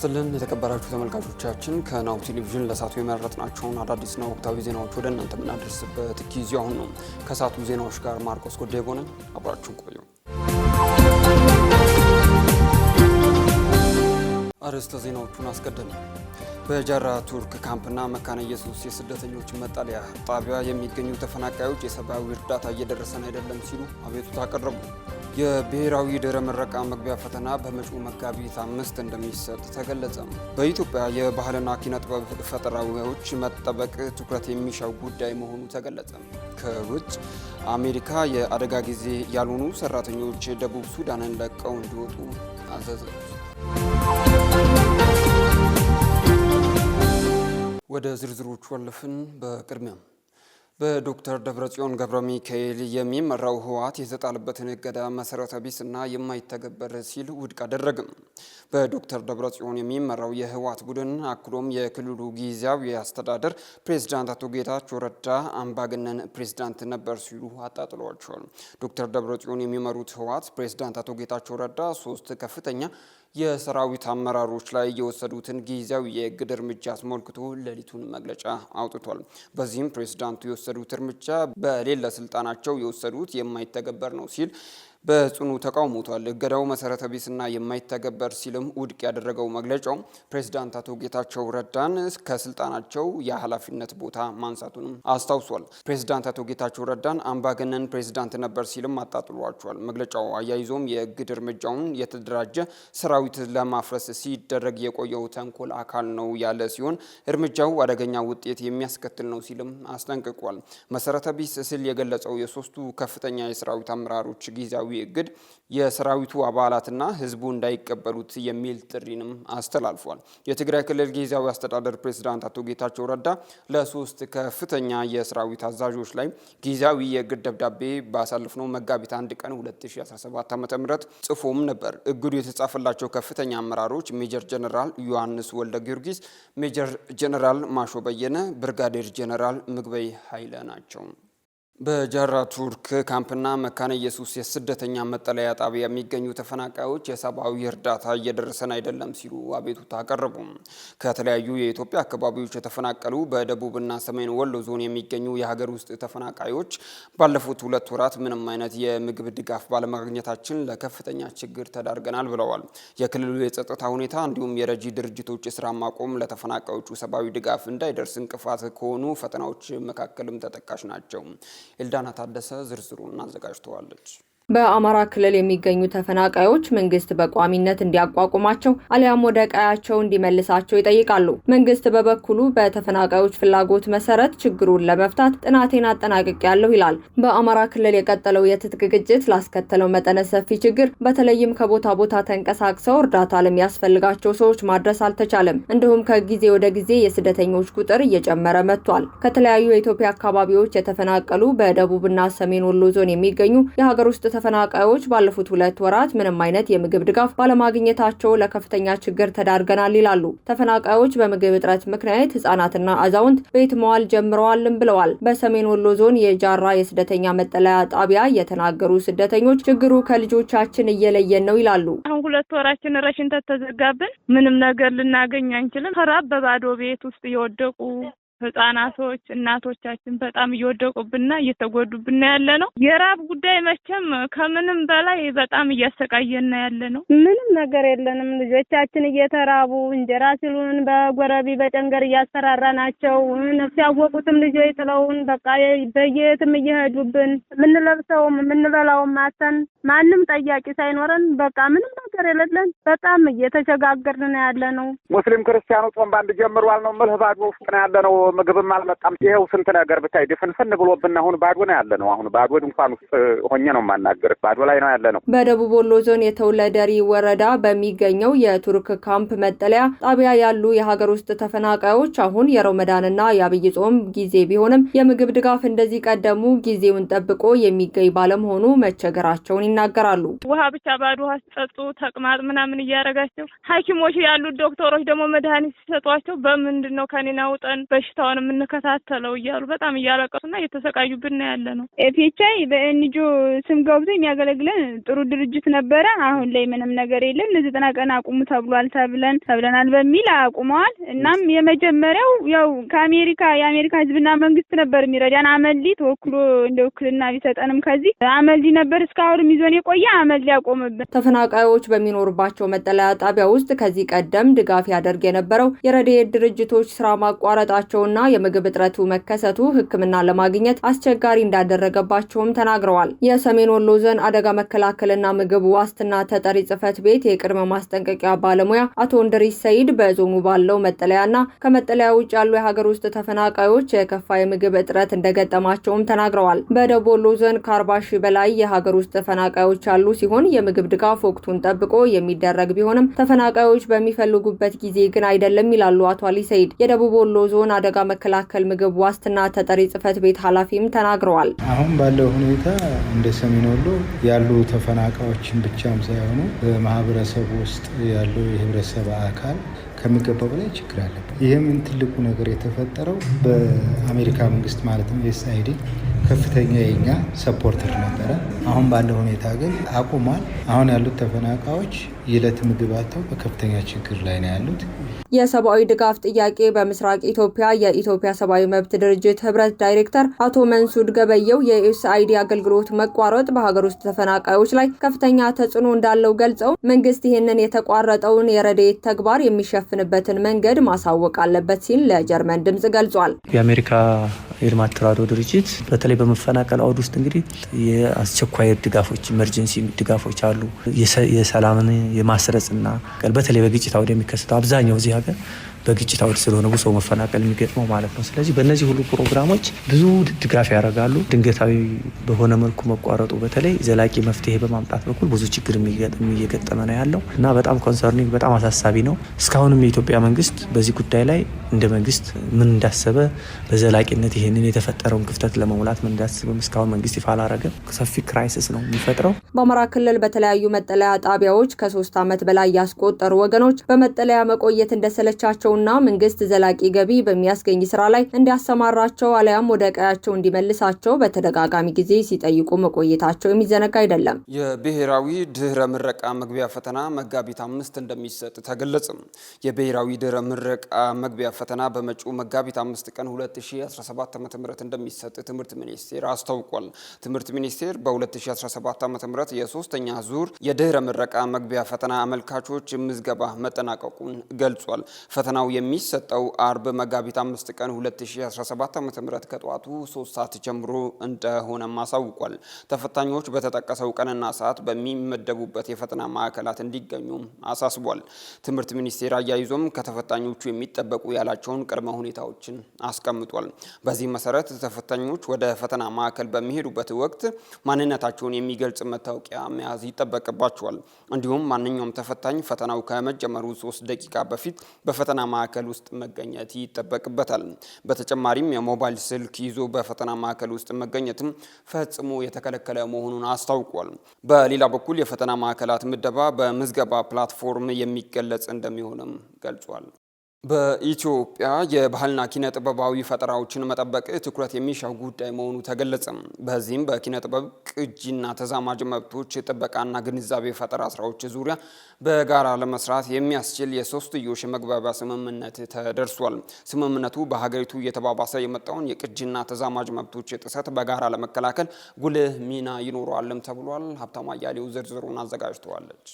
ተነስተልን የተከበራችሁ ተመልካቾቻችን ከናሁ ቴሌቪዥን ለሳቱ የመረጥናቸውን አዳዲስና ወቅታዊ ዜናዎች ወደ እናንተ የምናደርስበት ጊዜው አሁን ነው። ከሳቱ ዜናዎች ጋር ማርቆስ ጎዴ ሆነን አብራችሁን ቆዩ። አርዕስተ ዜናዎቹን አስቀድመን በጃራ ቱርክ ካምፕና መካነ ኢየሱስ የስደተኞች መጠለያ ጣቢያ የሚገኙ ተፈናቃዮች የሰብአዊ እርዳታ እየደረሰን አይደለም ሲሉ አቤቱታ አቀረቡ። የብሔራዊ ድህረ ምረቃ መግቢያ ፈተና በመጪው መጋቢት 5 እንደሚሰጥ ተገለጸ። በኢትዮጵያ የባህልና ኪነ ጥበብ ፈጠራዎች መጠበቅ ትኩረት የሚሻው ጉዳይ መሆኑ ተገለጸ። ከውጭ አሜሪካ የአደጋ ጊዜ ያልሆኑ ሰራተኞች ደቡብ ሱዳንን ለቀው እንዲወጡ አዘዘች። ወደ ዝርዝሮቹ አለፍን። በቅድሚያ በዶክተር ደብረጽዮን ገብረ ሚካኤል የሚመራው ህወሓት የተጣለበትን እገዳ መሰረተ ቢስና የማይተገበር ሲል ውድቅ አደረገ። በዶክተር ደብረጽዮን የሚመራው የህወሓት ቡድን አክሎም የክልሉ ጊዜያዊ አስተዳደር ፕሬዝዳንት አቶ ጌታቸው ረዳ አምባገነን ፕሬዝዳንት ነበር ሲሉ አጣጥለዋቸዋል። ዶክተር ደብረጽዮን የሚመሩት ህወሓት ፕሬዝዳንት አቶ ጌታቸው ረዳ 3 ከፍተኛ የሰራዊት አመራሮች ላይ የወሰዱትን ጊዜያዊ የእግድ እርምጃ አስመልክቶ ሌሊቱን መግለጫ አውጥቷል። በዚህም ፕሬዝዳንቱ የወሰዱት እርምጃ በሌለ ስልጣናቸው የወሰዱት የማይተገበር ነው ሲል በጽኑ ተቃውሞቷል። እገዳው መሰረተ ቢስና የማይተገበር ሲልም ውድቅ ያደረገው መግለጫው ፕሬዝዳንት አቶ ጌታቸው ረዳን ከስልጣናቸው የኃላፊነት ቦታ ማንሳቱንም አስታውሷል። ፕሬዝዳንት አቶ ጌታቸው ረዳን አምባገነን ፕሬዝዳንት ነበር ሲልም አጣጥሏቸዋል። መግለጫው አያይዞም የእግድ እርምጃውን የተደራጀ ሰራዊት ለማፍረስ ሲደረግ የቆየው ተንኮል አካል ነው ያለ ሲሆን እርምጃው አደገኛ ውጤት የሚያስከትል ነው ሲልም አስጠንቅቋል። መሰረተ ቢስ ሲል የገለጸው የሶስቱ ከፍተኛ የሰራዊት አመራሮች ጊዜያዊ እግድ የሰራዊቱ አባላትና ህዝቡ እንዳይቀበሉት የሚል ጥሪንም አስተላልፏል። የትግራይ ክልል ጊዜያዊ አስተዳደር ፕሬዝዳንት አቶ ጌታቸው ረዳ ለ3 ከፍተኛ የሰራዊት አዛዦች ላይ ጊዜያዊ የእግድ ደብዳቤ ባሳለፍነው መጋቢት 1 ቀን 2017 ዓ.ም ጽፎም ነበር። እግዱ የተጻፈላቸው ከፍተኛ አመራሮች ሜጀር ጀነራል ዮሐንስ ወልደ ጊዮርጊስ፣ ሜጀር ጀነራል ማሾ በየነ፣ ብርጋዴር ጀነራል ምግበይ ኃይለ ናቸው። በጃራ ቱርክ ካምፕና መካነ ኢየሱስ የስደተኛ መጠለያ ጣቢያ የሚገኙ ተፈናቃዮች የሰብአዊ እርዳታ እየደረሰን አይደለም ሲሉ አቤቱታ አቀረቡ። ከተለያዩ የኢትዮጵያ አካባቢዎች የተፈናቀሉ በደቡብና ሰሜን ወሎ ዞን የሚገኙ የሀገር ውስጥ ተፈናቃዮች ባለፉት 2 ወራት ምንም አይነት የምግብ ድጋፍ ባለማግኘታችን ለከፍተኛ ችግር ተዳርገናል ብለዋል። የክልሉ የጸጥታ ሁኔታ እንዲሁም የረጂ ድርጅቶች ስራ ማቆም ለተፈናቃዮቹ ሰብአዊ ድጋፍ እንዳይደርስ እንቅፋት ከሆኑ ፈተናዎች መካከልም ተጠቃሽ ናቸው። ኤልዳና ታደሰ ዝርዝሩን አዘጋጅተዋለች። በአማራ ክልል የሚገኙ ተፈናቃዮች መንግስት በቋሚነት እንዲያቋቁማቸው አሊያም ወደ ቀያቸው እንዲመልሳቸው ይጠይቃሉ። መንግስት በበኩሉ በተፈናቃዮች ፍላጎት መሰረት ችግሩን ለመፍታት ጥናቴን አጠናቅቄያለሁ ይላል። በአማራ ክልል የቀጠለው የትጥቅ ግጭት ላስከተለው መጠነ ሰፊ ችግር በተለይም ከቦታ ቦታ ተንቀሳቅሰው እርዳታ ለሚያስፈልጋቸው ሰዎች ማድረስ አልተቻለም። እንዲሁም ከጊዜ ወደ ጊዜ የስደተኞች ቁጥር እየጨመረ መጥቷል። ከተለያዩ የኢትዮጵያ አካባቢዎች የተፈናቀሉ በደቡብና ሰሜን ወሎ ዞን የሚገኙ የሀገር ውስጥ ተፈናቃዮች ባለፉት 2 ወራት ምንም አይነት የምግብ ድጋፍ ባለማግኘታቸው ለከፍተኛ ችግር ተዳርገናል ይላሉ። ተፈናቃዮች በምግብ እጥረት ምክንያት ህጻናትና አዛውንት ቤት መዋል ጀምረዋልም ብለዋል። በሰሜን ወሎ ዞን የጃራ የስደተኛ መጠለያ ጣቢያ የተናገሩ ስደተኞች ችግሩ ከልጆቻችን እየለየን ነው ይላሉ። አሁን 2 ወራችን ረሽን ተዘጋብን ምንም ነገር ልናገኝ አንችልም። ከራብ በባዶ ቤት ውስጥ እየወደቁ ህፃናቶች እናቶቻችን በጣም እየወደቁብንና እየተጎዱብን ያለ ነው። የራብ ጉዳይ መቼም ከምንም በላይ በጣም እያሰቃየን ያለ ነው። ምንም ነገር የለንም። ልጆቻችን እየተራቡ እንጀራ ሲሉን በጎረቢ በጨንገር እያሰራራናቸው ነፍስ ያወቁትም ልጆች ጥለውን በቃ በየትም እየሄዱብን ምንለብሰውም ምንበላውም ማተን ማንም ጠያቂ ሳይኖረን በቃ ምንም ነገር የሌለን በጣም እየተቸጋገርን ያለ ነው። ሙስሊም ክርስቲያኑ ጾም ባንድ ጀምሯል ነው መልህባዱ ውስጥ ነው ያለ ነው። ምግብም አልመጣም። ይሄው ስንት ነገር ብታይ ድፍንፍን ብሎብን አሁን ባዶ ነው ያለ ነው። አሁን ባዶ እንኳን ውስጥ ሆኜ ነው ማናገር ባዶ ላይ ነው ያለ ነው። በደቡብ ወሎ ዞን የተውለደሪ ወረዳ በሚገኘው የቱርክ ካምፕ መጠለያ ጣቢያ ያሉ የሀገር ውስጥ ተፈናቃዮች አሁን የረመዳንና የአብይ ጾም ጊዜ ቢሆንም የምግብ ድጋፍ እንደዚህ ቀደሙ ጊዜውን ጠብቆ የሚገኝ ባለመሆኑ መቸገራቸውን ይናገራሉ። ውሃ ብቻ ባዶ ውሃ ሲጠጡ ተቅማጥ ምናምን እያረጋቸው ሐኪሞች ያሉት ዶክተሮች ደግሞ መድኃኒት ሲሰጧቸው በምንድነው ከኔና ውጠን በሽታ ጨዋታውን የምንከታተለው እያሉ በጣም እያለቀሱና እየተሰቃዩብን ያለ ነው። ኤፒኤችአይ በኤንጆ ስም ገብቶ የሚያገለግለን ጥሩ ድርጅት ነበረ። አሁን ላይ ምንም ነገር የለም። ለ90 ቀን አቁሙ ተብለናል በሚል አቁመዋል። እናም የመጀመሪያው ያው የአሜሪካ ህዝብና መንግስት ነበር የሚረዳን። አመልዲ ተወክሎ እንደ ውክልና ቢሰጠንም ከዚህ አመልዲ ነበር እስካሁን ይዞን የቆየ አመልዲ ያቆመብን። ተፈናቃዮች በሚኖርባቸው መጠለያ ጣቢያ ውስጥ ከዚህ ቀደም ድጋፍ ያደርግ የነበረው የረድኤት ድርጅቶች ስራ ማቋረጣቸውና የምግብ እጥረቱ መከሰቱ ሕክምና ለማግኘት አስቸጋሪ እንዳደረገባቸውም ተናግረዋል። የሰሜን ወሎ ዞን አደጋ መከላከልና ምግብ ዋስትና ተጠሪ ጽሕፈት ቤት የቅድመ ማስጠንቀቂያ ባለሙያ አቶ እንድሪስ ሰይድ በዞኑ ባለው መጠለያና ከመጠለያ ውጭ ያሉ የሀገር ውስጥ ተፈናቃዮች የከፋ የምግብ እጥረት እንደገጠማቸውም ተናግረዋል። በደቡብ ወሎ ዞን ከ40 ሺህ በላይ የሀገር ውስጥ ተፈናቃዮች ያሉ ሲሆን የምግብ ድጋፍ ወቅቱን ጠብቆ የሚደረግ ቢሆንም ተፈናቃዮች በሚፈልጉበት ጊዜ ግን አይደለም ይላሉ አቶ አሊ ሰይድ። የደቡብ ወሎ ዞን አደጋ መከላከል ምግብ ዋስትና ተጠሪ ጽሕፈት ቤት ኃላፊም ተናግረዋል። አሁን ባለው ሁኔታ እንደ ሰሜን ወሎ ያሉ ተፈናቃዮችን ብቻም ሳይሆኑ በማህበረሰቡ ውስጥ ያለው የህብረተሰብ አካል ከሚገባው በላይ ችግር አለበት። ይህም ትልቁ ነገር የተፈጠረው በአሜሪካ መንግስት ማለትም ዩኤስአይዲ ከፍተኛ የኛ ሰፖርተር ነበረ። አሁን ባለው ሁኔታ ግን አቁሟል። አሁን ያሉት ተፈናቃዮች የዕለት ምግብ አጥተው በከፍተኛ ችግር ላይ ነው ያሉት። የሰብአዊ ድጋፍ ጥያቄ በምስራቅ ኢትዮጵያ የኢትዮጵያ ሰብአዊ መብት ድርጅት ህብረት ዳይሬክተር አቶ መንሱድ ገበየው የዩኤስአይዲ አገልግሎት መቋረጥ በሀገር ውስጥ ተፈናቃዮች ላይ ከፍተኛ ተጽዕኖ እንዳለው ገልጸው መንግስት ይህንን የተቋረጠውን የረድኤት ተግባር የሚሸፍንበትን መንገድ ማሳወቅ አለበት ሲል ለጀርመን ድምጽ ገልጿል። የአሜሪካ የልማት ተራድኦ ድርጅት በተለይ በመፈናቀል አውድ ውስጥ እንግዲህ የአስቸኳይ ድጋፎች ኢመርጀንሲ ድጋፎች አሉ። የሰላምን የማስረጽና በተለይ በግጭት አውድ የሚከሰተው አብዛኛው እዚህ ሀገር በግጭት አውድ ስለሆነ ብዙ ሰው መፈናቀል የሚገጥመው ማለት ነው። ስለዚህ በእነዚህ ሁሉ ፕሮግራሞች ብዙ ድጋፍ ያደርጋሉ። ድንገታዊ በሆነ መልኩ መቋረጡ በተለይ ዘላቂ መፍትሄ በማምጣት በኩል ብዙ ችግር እየገጠመ ነው ያለው እና በጣም ኮንሰርኒንግ በጣም አሳሳቢ ነው። እስካሁንም የኢትዮጵያ መንግስት በዚህ ጉዳይ ላይ እንደ መንግስት ምን እንዳሰበ በዘላቂነት ይህንን የተፈጠረውን ክፍተት ለመሙላት ምን እንዳሰበም እስካሁን መንግስት ይፋ አላደረገም። ሰፊ ክራይሲስ ነው የሚፈጥረው። በአማራ ክልል በተለያዩ መጠለያ ጣቢያዎች ከ3 ዓመት በላይ ያስቆጠሩ ወገኖች በመጠለያ መቆየት እንደሰለቻቸው እና መንግስት ዘላቂ ገቢ በሚያስገኝ ስራ ላይ እንዲያሰማራቸው አለያም ወደ ቀያቸው እንዲመልሳቸው በተደጋጋሚ ጊዜ ሲጠይቁ መቆየታቸው የሚዘነጋ አይደለም። የብሔራዊ ድህረ ምረቃ መግቢያ ፈተና መጋቢት 5 እንደሚሰጥ ተገለጸ። የብሔራዊ ድህረ ምረቃ መግቢያ ፈተና በመጪው መጋቢት 5 ቀን 2017 ዓ.ም እንደሚሰጥ ትምህርት ሚኒስቴር አስታውቋል። ትምህርት ሚኒስቴር በ2017 ዓ.ም የሶስተኛ ዙር የድህረ ምረቃ መግቢያ ፈተና አመልካቾች ምዝገባ መጠናቀቁን ገልጿል። ፈተናው የሚሰጠው አርብ መጋቢት 5 ቀን 2017 ዓ.ም ከጠዋቱ 3 ሰዓት ጀምሮ እንደሆነ ማሳውቋል። ተፈታኞች በተጠቀሰው ቀንና ሰዓት በሚመደቡበት የፈተና ማዕከላት እንዲገኙ አሳስቧል። ትምህርት ሚኒስቴር አያይዞም ከተፈታኞቹ የሚጠበቁ ያላቸውን ቅድመ ሁኔታዎችን አስቀምጧል። በዚህ መሰረት ተፈታኞች ወደ ፈተና ማዕከል በሚሄዱበት ወቅት ማንነታቸውን የሚገልጽ መታወቂያ መያዝ ይጠበቅባቸዋል። እንዲሁም ማንኛውም ተፈታኝ ፈተናው ከመጀመሩ 3 ደቂቃ በፊት በፈተና ማዕከል ውስጥ መገኘት ይጠበቅበታል። በተጨማሪም የሞባይል ስልክ ይዞ በፈተና ማዕከል ውስጥ መገኘትም ፈጽሞ የተከለከለ መሆኑን አስታውቋል። በሌላ በኩል የፈተና ማዕከላት ምደባ በምዝገባ ፕላትፎርም የሚገለጽ እንደሚሆንም ገልጿል። በኢትዮጵያ የባህልና ኪነ ጥበባዊ ፈጠራዎችን መጠበቅ ትኩረት የሚሻው ጉዳይ መሆኑ ተገለጸ። በዚህም በኪነ ጥበብ ቅጂና ተዛማጅ መብቶች ጥበቃና ግንዛቤ ፈጠራ ስራዎች ዙሪያ በጋራ ለመስራት የሚያስችል የሶስትዮሽ መግባቢያ ስምምነት ተደርሷል። ስምምነቱ በሀገሪቱ እየተባባሰ የመጣውን የቅጂና ተዛማጅ መብቶች ጥሰት በጋራ ለመከላከል ጉልህ ሚና ይኖረዋልም ተብሏል። ሀብታማ አያሌው ዝርዝሩን አዘጋጅተዋለች።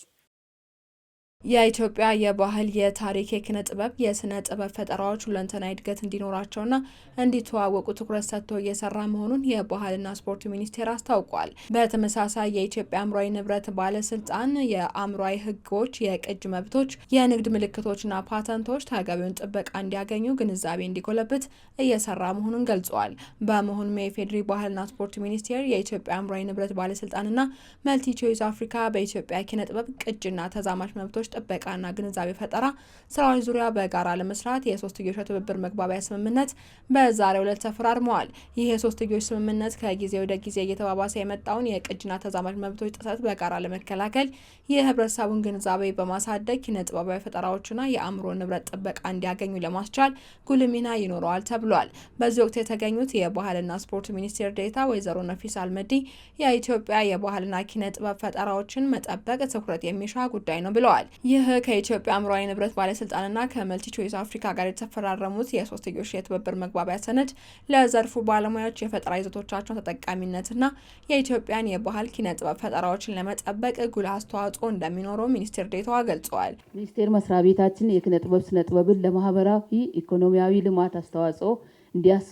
የኢትዮጵያ የባህል፣ የታሪክ፣ የኪነ ጥበብ፣ የስነ ጥበብ ፈጠራዎች ሁለንተናዊ እድገት እንዲኖራቸውና እንዲተዋወቁ ትኩረት ሰጥቶ እየሰራ መሆኑን የባህልና ስፖርት ሚኒስቴር አስታውቋል። በተመሳሳይ የኢትዮጵያ አእምሯዊ ንብረት ባለስልጣን የአእምሯዊ ሕጎች፣ የቅጅ መብቶች፣ የንግድ ምልክቶችና ፓተንቶች ተገቢውን ጥበቃ እንዲያገኙ ግንዛቤ እንዲጎለብት እየሰራ መሆኑን ገልጸዋል። በመሆኑም የኢፌዴሪ ባህልና ስፖርት ሚኒስቴር የኢትዮጵያ አእምሯዊ ንብረት ባለስልጣንና መልቲ ቾይስ አፍሪካ በኢትዮጵያ ኪነ ጥበብ ቅጅና ተዛማጅ መብቶች መብቶች ጥበቃና ግንዛቤ ፈጠራ ስራዎች ዙሪያ በጋራ ለመስራት የሶስትዮሽ ትብብር መግባቢያ ስምምነት በዛሬው ዕለት ተፈራርመዋል። ይህ የሶስትዮሽ ስምምነት ከጊዜ ወደ ጊዜ እየተባባሰ የመጣውን የቅጂና ተዛማጅ መብቶች ጥሰት በጋራ ለመከላከል የህብረተሰቡን ግንዛቤ በማሳደግ ኪነጥበባዊ ፈጠራዎችና የአእምሮ ንብረት ጥበቃ እንዲያገኙ ለማስቻል ጉልህ ሚና ይኖረዋል ተብሏል። በዚህ ወቅት የተገኙት የባህልና ስፖርት ሚኒስቴር ዴኤታ ወይዘሮ ነፊስ አልመዲ የኢትዮጵያ የባህልና ኪነጥበብ ፈጠራዎችን መጠበቅ ትኩረት የሚሻ ጉዳይ ነው ብለዋል። ይህ ከኢትዮጵያ አእምሯዊ ንብረት ባለስልጣንና ከመልቲ ቾይስ አፍሪካ ጋር የተፈራረሙት የሶስትዮሽ የትብብር መግባቢያ ሰነድ ለዘርፉ ባለሙያዎች የፈጠራ ይዘቶቻቸውን ተጠቃሚነትና የኢትዮጵያን የባህል ኪነጥበብ ፈጠራዎችን ለመጠበቅ ጉልህ አስተዋጽኦ እንደሚኖረው ሚኒስቴር ዴኤታዋ ገልጸዋል። ሚኒስቴር መስሪያ ቤታችን የኪነጥበብ ስነጥበብን ለማህበራዊ ኢኮኖሚያዊ ልማት አስተዋጽኦ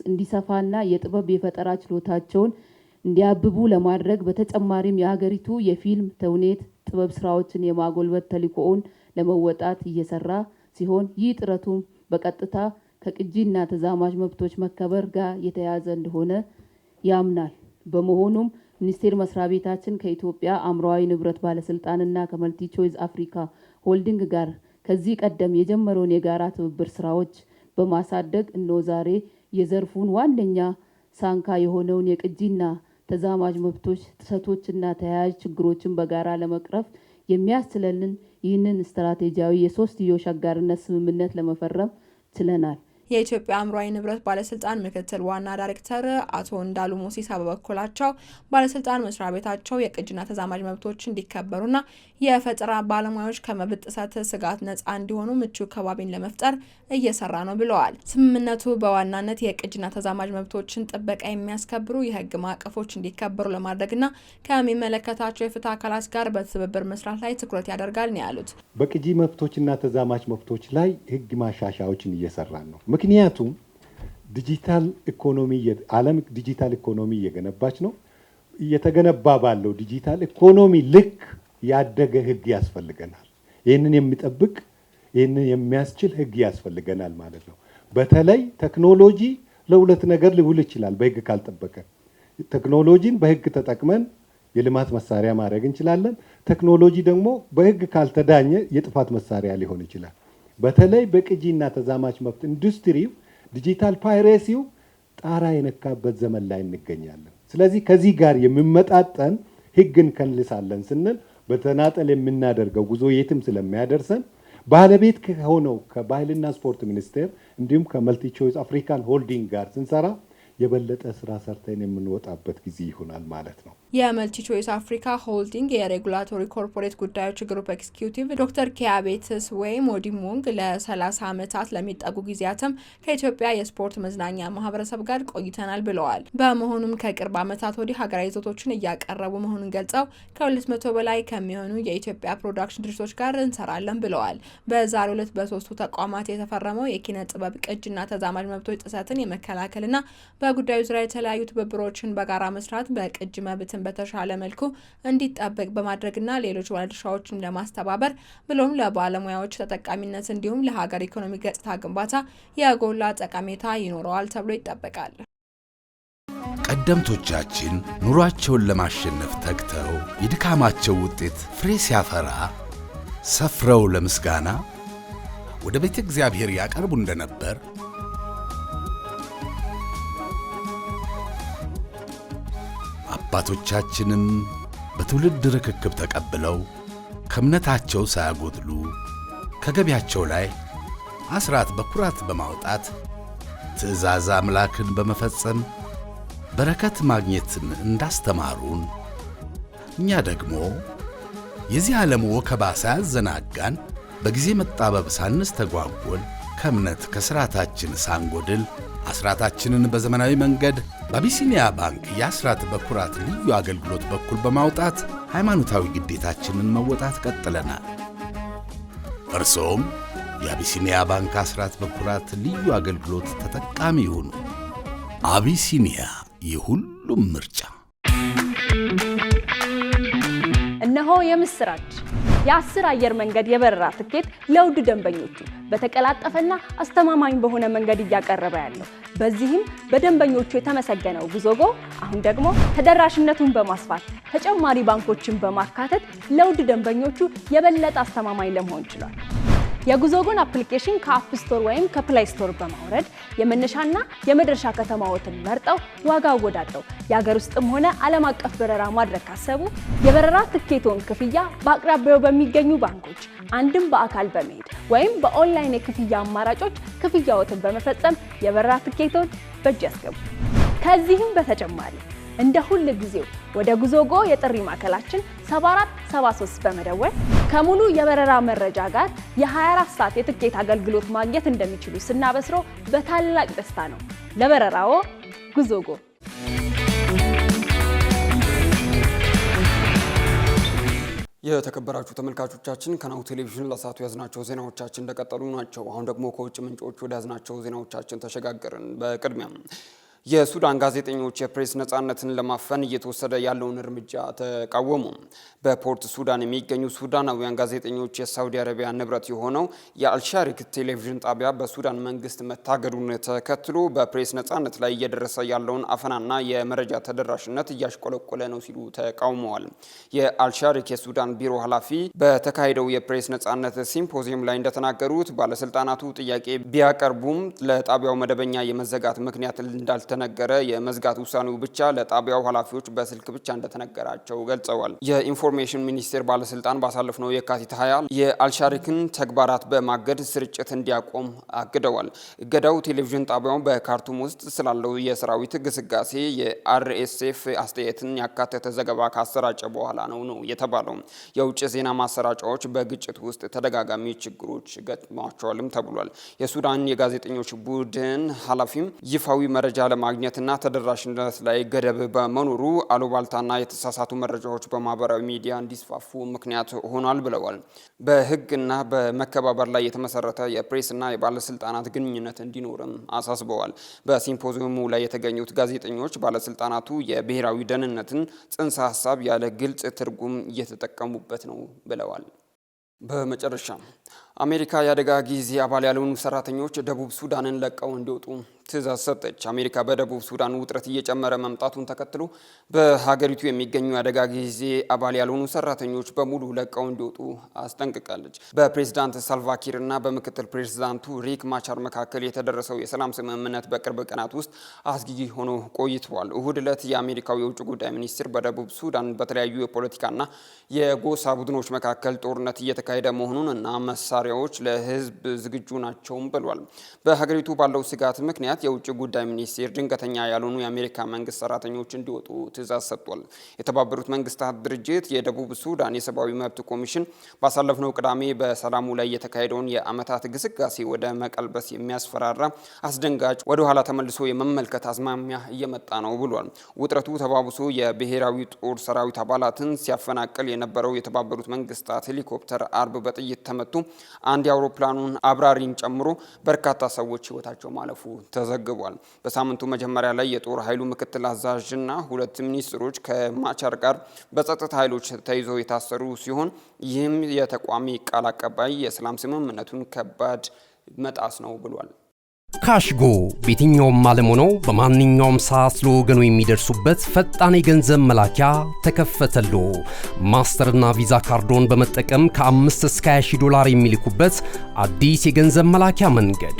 እንዲሰፋና የጥበብ የፈጠራ ችሎታቸውን እንዲያብቡ ለማድረግ በተጨማሪም የሀገሪቱ የፊልም ተውኔት ጥበብ ስራዎችን የማጎልበት ተልዕኮውን ለመወጣት እየሰራ ሲሆን ይህ ጥረቱም በቀጥታ ከቅጂና ተዛማጅ መብቶች መከበር ጋር የተያያዘ እንደሆነ ያምናል። በመሆኑም ሚኒስቴር መስሪያ ቤታችን ከኢትዮጵያ አእምሯዊ ንብረት ባለስልጣንና ከመልቲ ቾይስ አፍሪካ ሆልዲንግ ጋር ከዚህ ቀደም የጀመረውን የጋራ ትብብር ስራዎች በማሳደግ እነሆ ዛሬ የዘርፉን ዋነኛ ሳንካ የሆነውን የቅጂና ተዛማጅ መብቶች ጥሰቶችና ተያያዥ ችግሮችን በጋራ ለመቅረፍ የሚያስችለንን ይህንን ስትራቴጂያዊ የሶስትዮሽ አጋርነት ስምምነት ለመፈረም ችለናል። የኢትዮጵያ አእምሯዊ ንብረት ባለስልጣን ምክትል ዋና ዳይሬክተር አቶ እንዳሉ ሞሲሳ በበኩላቸው ባለስልጣን መስሪያ ቤታቸው የቅጂና ተዛማጅ መብቶች እንዲከበሩና የፈጠራ ባለሙያዎች ከመብት ጥሰት ስጋት ነፃ እንዲሆኑ ምቹ ከባቢን ለመፍጠር እየሰራ ነው ብለዋል። ስምምነቱ በዋናነት የቅጂና ተዛማጅ መብቶችን ጥበቃ የሚያስከብሩ የህግ ማዕቀፎች እንዲከበሩ ለማድረግና ከሚመለከታቸው የፍትህ አካላት ጋር በትብብር መስራት ላይ ትኩረት ያደርጋል ነው ያሉት። በቅጂ መብቶችና ተዛማጅ መብቶች ላይ ህግ ማሻሻያዎችን እየሰራን ነው። ምክንያቱም ዲጂታል ኢኮኖሚ ዓለም ዲጂታል ኢኮኖሚ እየገነባች ነው። እየተገነባ ባለው ዲጂታል ኢኮኖሚ ልክ ያደገ ህግ ያስፈልገናል። ይህንን የሚጠብቅ ይህንን የሚያስችል ህግ ያስፈልገናል ማለት ነው። በተለይ ቴክኖሎጂ ለሁለት ነገር ሊውል ይችላል በህግ ካልጠበቀ። ቴክኖሎጂን በህግ ተጠቅመን የልማት መሳሪያ ማድረግ እንችላለን። ቴክኖሎጂ ደግሞ በህግ ካልተዳኘ የጥፋት መሳሪያ ሊሆን ይችላል። በተለይ በቅጂና ተዛማጅ መብት ኢንዱስትሪው ዲጂታል ፓይሬሲው ጣራ የነካበት ዘመን ላይ እንገኛለን። ስለዚህ ከዚህ ጋር የሚመጣጠን ህግን ከልሳለን ስንል በተናጠል የምናደርገው ጉዞ የትም ስለሚያደርሰን ባለቤት ከሆነው ከባህልና ስፖርት ሚኒስቴር እንዲሁም ከመልቲ ቾይስ አፍሪካን ሆልዲንግ ጋር ስንሰራ የበለጠ ስራ ሰርተን የምንወጣበት ጊዜ ይሆናል ማለት ነው። የመልቲ ቾይስ አፍሪካ ሆልዲንግ የሬጉላቶሪ ኮርፖሬት ጉዳዮች ግሩፕ ኤክስኪዩቲቭ ዶክተር ኪያቤትስ ወይም ኦዲሞንግ ለ30 ዓመታት ለሚጠጉ ጊዜያትም ከኢትዮጵያ የስፖርት መዝናኛ ማህበረሰብ ጋር ቆይተናል ብለዋል። በመሆኑም ከቅርብ ዓመታት ወዲህ ሀገራዊ ይዘቶችን እያቀረቡ መሆኑን ገልጸው ከ200 በላይ ከሚሆኑ የኢትዮጵያ ፕሮዳክሽን ድርጅቶች ጋር እንሰራለን ብለዋል። በዛሬው ዕለት በሶስቱ ተቋማት የተፈረመው የኪነ ጥበብ ቅጂና ተዛማጅ መብቶች ጥሰትን የመከላከልና በጉዳዩ ዙሪያ የተለያዩ ትብብሮችን በጋራ መስራት በቅጂ መብትን በተሻለ መልኩ እንዲጠበቅ በማድረግና ሌሎች ባለድርሻዎችን ለማስተባበር ብሎም ለባለሙያዎች ተጠቃሚነት እንዲሁም ለሀገር ኢኮኖሚ ገጽታ ግንባታ የጎላ ጠቀሜታ ይኖረዋል ተብሎ ይጠበቃል። ቀደምቶቻችን ኑሯቸውን ለማሸነፍ ተግተው የድካማቸው ውጤት ፍሬ ሲያፈራ ሰፍረው ለምስጋና ወደ ቤተ እግዚአብሔር ያቀርቡ እንደነበር አባቶቻችንም በትውልድ ርክክብ ተቀብለው ከእምነታቸው ሳያጎድሉ ከገቢያቸው ላይ አስራት በኩራት በማውጣት ትእዛዝ አምላክን በመፈጸም በረከት ማግኘትን እንዳስተማሩን እኛ ደግሞ የዚህ ዓለም ወከባ ሳያዘናጋን በጊዜ መጣበብ ሳንስተጓጎል ከእምነት ከሥርዓታችን ሳንጎድል አስራታችንን በዘመናዊ መንገድ በአቢሲኒያ ባንክ የአስራት በኩራት ልዩ አገልግሎት በኩል በማውጣት ሃይማኖታዊ ግዴታችንን መወጣት ቀጥለናል። እርሶም የአቢሲኒያ ባንክ አስራት በኩራት ልዩ አገልግሎት ተጠቃሚ ይሁኑ። አቢሲኒያ የሁሉም ምርጫ። እነሆ የምስራች! የ10 አየር መንገድ የበረራ ትኬት ለውድ ደንበኞቹ በተቀላጠፈና አስተማማኝ በሆነ መንገድ እያቀረበ ያለው። በዚህም በደንበኞቹ የተመሰገነው ጉዞጎ አሁን ደግሞ ተደራሽነቱን በማስፋት ተጨማሪ ባንኮችን በማካተት ለውድ ደንበኞቹ የበለጠ አስተማማኝ ለመሆን ችሏል። የጉዞጎን አፕሊኬሽን ከአፕ ስቶር ወይም ከፕላይ ስቶር በማውረድ የመነሻና የመድረሻ ከተማዎትን መርጠው ዋጋ አወዳድረው የሀገር ውስጥም ሆነ ዓለም አቀፍ በረራ ማድረግ ካሰቡ የበረራ ትኬቶን ክፍያ በአቅራቢያው በሚገኙ ባንኮች አንድም በአካል በመሄድ ወይም በኦንላይን የክፍያ አማራጮች ክፍያዎትን በመፈጸም የበረራ ትኬቶን በእጅ ያስገቡ። ከዚህም በተጨማሪ እንደ ሁል ጊዜው ወደ ጉዞጎ የጥሪ ማዕከላችን 7473 በመደወል ከሙሉ የበረራ መረጃ ጋር የ24 ሰዓት የትኬት አገልግሎት ማግኘት እንደሚችሉ ስናበስሮ በታላቅ ደስታ ነው። ለበረራዎ ጉዞጎ። የተከበራችሁ ተመልካቾቻችን ከናሁ ቴሌቪዥን ለሰዓቱ ያዝናቸው ዜናዎቻችን እንደቀጠሉ ናቸው። አሁን ደግሞ ከውጭ ምንጮች ወደ ያዝናቸው ዜናዎቻችን ተሸጋገርን። በቅድሚያም የሱዳን ጋዜጠኞች የፕሬስ ነጻነትን ለማፈን እየተወሰደ ያለውን እርምጃ ተቃወሙ። በፖርት ሱዳን የሚገኙ ሱዳናውያን ጋዜጠኞች የሳውዲ አረቢያ ንብረት የሆነው የአልሻሪክ ቴሌቪዥን ጣቢያ በሱዳን መንግስት መታገዱን ተከትሎ በፕሬስ ነጻነት ላይ እየደረሰ ያለውን አፈናና የመረጃ ተደራሽነት እያሽቆለቆለ ነው ሲሉ ተቃውመዋል። የአልሻሪክ የሱዳን ቢሮ ኃላፊ በተካሄደው የፕሬስ ነጻነት ሲምፖዚየም ላይ እንደተናገሩት ባለስልጣናቱ ጥያቄ ቢያቀርቡም ለጣቢያው መደበኛ የመዘጋት ምክንያት እንዳልተነገረ የመዝጋት ውሳኔው ብቻ ለጣቢያው ኃላፊዎች በስልክ ብቻ እንደተነገራቸው ገልጸዋል። የኢንፎርሜሽን ሚኒስቴር ባለስልጣን ባሳለፍነው የካቲት 20 የአልሻሪክን ተግባራት በማገድ ስርጭት እንዲያቆም አግደዋል። እገዳው ቴሌቪዥን ጣቢያው በካርቱም ውስጥ ስላለው የሰራዊት ግስጋሴ የአርኤስኤፍ አስተያየትን ያካተተ ዘገባ ካሰራጨ በኋላ ነው የተባለው። የውጭ ዜና ማሰራጫዎች በግጭት ውስጥ ተደጋጋሚ ችግሮች ገጥሟቸዋልም ተብሏል። የሱዳን የጋዜጠኞች ቡድን ኃላፊም ይፋዊ መረጃ ለማግኘትና ተደራሽነት ላይ ገደብ በመኖሩ አሉባልታና የተሳሳቱ መረጃዎች በማህበራዊ ሚዲያ እንዲስፋፉ ምክንያት ሆኗል ብለዋል። በህግና በመከባበር ላይ የተመሰረተ የፕሬስና የባለስልጣናት ግንኙነት እንዲኖርም አሳስበዋል። በሲምፖዚየሙ ላይ የተገኙት ጋዜጠኞች ባለስልጣናቱ የብሔራዊ ደህንነትን ጽንሰ ሀሳብ ያለ ግልጽ ትርጉም እየተጠቀሙበት ነው ብለዋል። በመጨረሻ አሜሪካ የአደጋ ጊዜ አባል ያልሆኑ ሰራተኞች ደቡብ ሱዳንን ለቀው እንዲወጡ ትዕዛዝ ሰጠች። አሜሪካ በደቡብ ሱዳን ውጥረት እየጨመረ መምጣቱን ተከትሎ በሀገሪቱ የሚገኙ የአደጋ ጊዜ አባል ያልሆኑ ሰራተኞች በሙሉ ለቀው እንዲወጡ አስጠንቅቃለች። በፕሬዝዳንት ሳልቫኪር እና በምክትል ፕሬዝዳንቱ ሪክ ማቻር መካከል የተደረሰው የሰላም ስምምነት በቅርብ ቀናት ውስጥ አስጊ ሆኖ ቆይቷል። እሁድ ዕለት የአሜሪካው የውጭ ጉዳይ ሚኒስትር በደቡብ ሱዳን በተለያዩ የፖለቲካና የጎሳ ቡድኖች መካከል ጦርነት እየተካሄደ መሆኑን እና መሳሪያዎች ለህዝብ ዝግጁ ናቸውም ብሏል። በሀገሪቱ ባለው ስጋት ምክንያት የውጭ ጉዳይ ሚኒስቴር ድንገተኛ ያልሆኑ የአሜሪካ መንግስት ሰራተኞች እንዲወጡ ትዕዛዝ ሰጥቷል። የተባበሩት መንግስታት ድርጅት የደቡብ ሱዳን የሰብአዊ መብት ኮሚሽን ባሳለፍነው ቅዳሜ በሰላሙ ላይ የተካሄደውን የአመታት ግስጋሴ ወደ መቀልበስ የሚያስፈራራ አስደንጋጭ ወደ ኋላ ተመልሶ የመመልከት አዝማሚያ እየመጣ ነው ብሏል። ውጥረቱ ተባብሶ የብሔራዊ ጦር ሰራዊት አባላትን ሲያፈናቅል የነበረው የተባበሩት መንግስታት ሄሊኮፕተር አርብ በጥይት ተመቶ አንድ የአውሮፕላኑን አብራሪን ጨምሮ በርካታ ሰዎች ህይወታቸው ማለፉ ተዘግቧል። በሳምንቱ መጀመሪያ ላይ የጦር ኃይሉ ምክትል አዛዥና 2 ሚኒስትሮች ከማቻር ጋር በጸጥታ ኃይሎች ተይዘው የታሰሩ ሲሆን ይህም የተቋሚ ቃል አቀባይ የሰላም ስምምነቱን ከባድ መጣስ ነው ብሏል። ካሽጎ በየትኛውም ዓለም ሆነው በማንኛውም ሰዓት ለወገኑ የሚደርሱበት ፈጣን የገንዘብ መላኪያ ተከፈተሎ። ማስተርና ቪዛ ካርዶን በመጠቀም ከ5 እስከ 20 ዶላር የሚልኩበት አዲስ የገንዘብ መላኪያ መንገድ።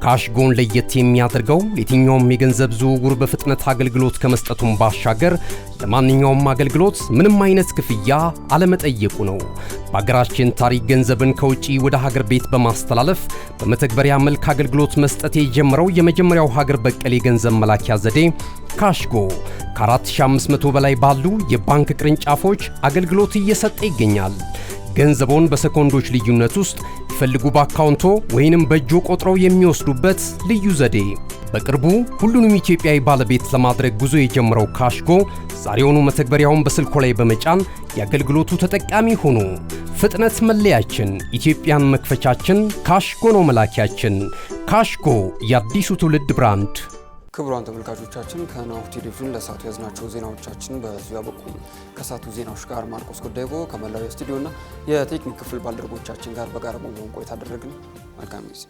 ካሽጎን ለየት የሚያደርገው የትኛውም የገንዘብ ዝውውር በፍጥነት አገልግሎት ከመስጠቱም ባሻገር ለማንኛውም አገልግሎት ምንም አይነት ክፍያ አለመጠየቁ ነው። በሀገራችን ታሪክ ገንዘብን ከውጪ ወደ ሀገር ቤት በማስተላለፍ በመተግበሪያ መልክ አገልግሎት መስጠት የጀመረው የመጀመሪያው ሀገር በቀል የገንዘብ መላኪያ ዘዴ ካሽጎ ከ4500 በላይ ባሉ የባንክ ቅርንጫፎች አገልግሎት እየሰጠ ይገኛል። ገንዘቦን በሰኮንዶች ልዩነት ውስጥ ይፈልጉ በአካውንቶ ወይንም በእጆ ቆጥረው የሚወስዱበት ልዩ ዘዴ። በቅርቡ ሁሉንም ኢትዮጵያዊ ባለቤት ለማድረግ ጉዞ የጀመረው ካሽጎ ዛሬውኑ መተግበሪያውን በስልኮ ላይ በመጫን የአገልግሎቱ ተጠቃሚ ሆኑ። ፍጥነት መለያችን፣ ኢትዮጵያን መክፈቻችን፣ ካሽጎ ነው መላኪያችን። ካሽጎ የአዲሱ ትውልድ ብራንድ። ክቡራን ተመልካቾቻችን ከናሁ ቴሌቪዥን ለሰዓቱ ያዝናቸው ዜናዎቻችን በዚሁ ያበቁ። ከሰዓቱ ዜናዎች ጋር ማርቆስ ጉዳይቦ ከመላው ስቱዲዮና የቴክኒክ ክፍል ባልደረቦቻችን ጋር በጋራ በመሆን ቆይታ አደረግን። መልካም ጊዜ